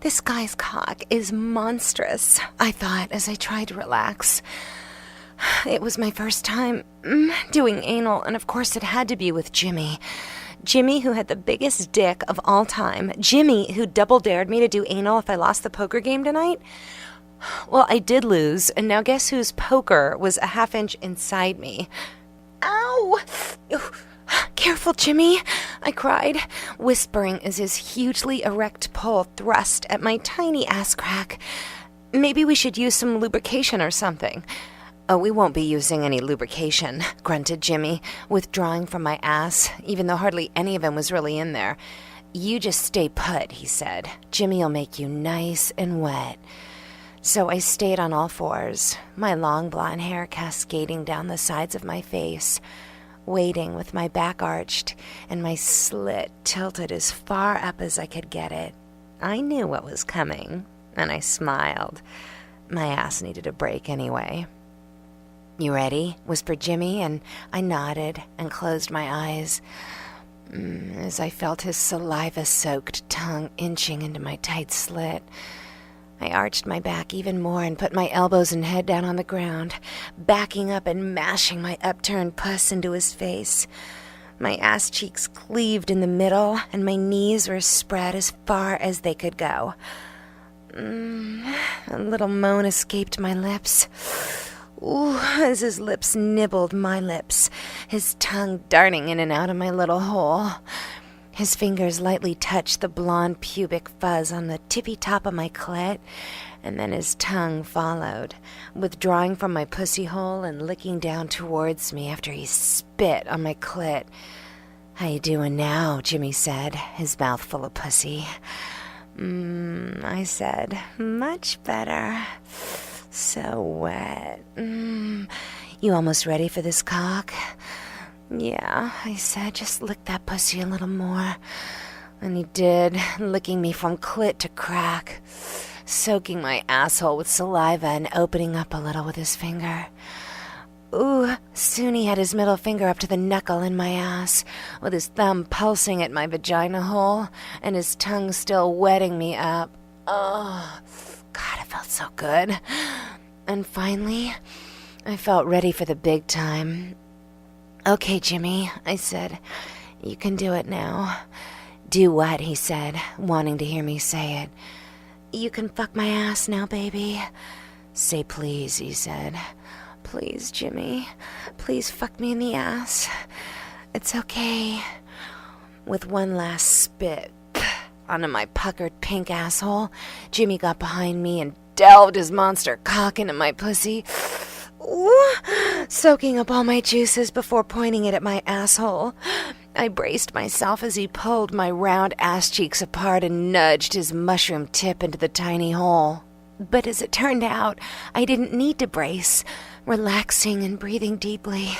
This guy's cock is monstrous, I thought as I tried to relax. It was my first time doing anal, and of course it had to be with Jimmy. Jimmy, who had the biggest dick of all time. Jimmy, who double dared me to do anal if I lost the poker game tonight. Well, I did lose, and now guess whose poker was a half-inch inside me. Ow! Careful, Jimmy, I cried, whispering as his hugely erect pole thrust at my tiny ass crack. Maybe we should use some lubrication or something. Oh, we won't be using any lubrication, grunted Jimmy, withdrawing from my ass, even though hardly any of him was really in there. You just stay put, he said. Jimmy'll make you nice and wet. So I stayed on all fours, my long blonde hair cascading down the sides of my face, waiting with my back arched and my slit tilted as far up as I could get it. I knew what was coming, and I smiled. My ass needed a break anyway. You ready? Whispered Jimmy, and I nodded and closed my eyes as I felt his saliva-soaked tongue inching into my tight slit. I arched my back even more and put my elbows and head down on the ground, backing up and mashing my upturned puss into his face. My ass cheeks cleaved in the middle, and my knees were spread as far as they could go. A little moan escaped my lips. Ooh, as his lips nibbled my lips, his tongue darting in and out of my little hole. His fingers lightly touched the blonde pubic fuzz on the tippy top of my clit, and then his tongue followed, withdrawing from my pussy hole and licking down towards me after he spit on my clit. How you doing now? Jimmy said, his mouth full of pussy. I said, much better. So wet. You almost ready for this cock? Yeah, I said, just lick that pussy a little more. And he did, licking me from clit to crack, soaking my asshole with saliva and opening up a little with his finger. Ooh, soon he had his middle finger up to the knuckle in my ass, with his thumb pulsing at my vagina hole, and his tongue still wetting me up. Oh, God, it felt so good. And finally, I felt ready for the big time. Okay, Jimmy, I said, you can do it now. Do what? He said, wanting to hear me say it. You can fuck my ass now, baby. Say please, he said. Please, Jimmy. Please fuck me in the ass. It's okay. With one last spit onto my puckered pink asshole, Jimmy got behind me and delved his monster cock into my pussy, soaking up all my juices before pointing it at my asshole. I braced myself as he pulled my round ass cheeks apart and nudged his mushroom tip into the tiny hole. But as it turned out, I didn't need to brace, relaxing and breathing deeply.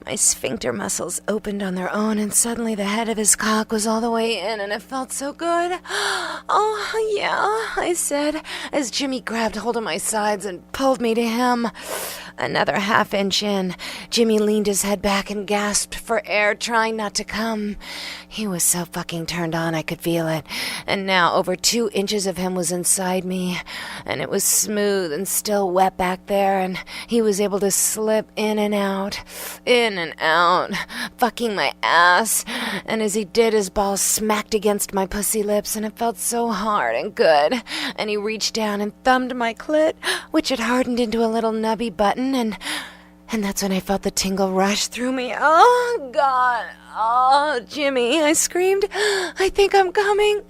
My sphincter muscles opened on their own, and suddenly the head of his cock was all the way in, and it felt so good. Oh, yeah, I said, as Jimmy grabbed hold of my sides and pulled me to him. Another half-inch in, Jimmy leaned his head back and gasped for air, trying not to come. He was so fucking turned on I could feel it, and now over 2 inches of him was inside me, and it was smooth and still wet back there, and he was able to slip in and out, fucking my ass, and as he did, his balls smacked against my pussy lips, and it felt so hard and good, and he reached down and thumbed my clit, which had hardened into a little nubby button, and that's when I felt the tingle rush through me. Oh, God. Oh, Jimmy, I screamed. I think I'm coming.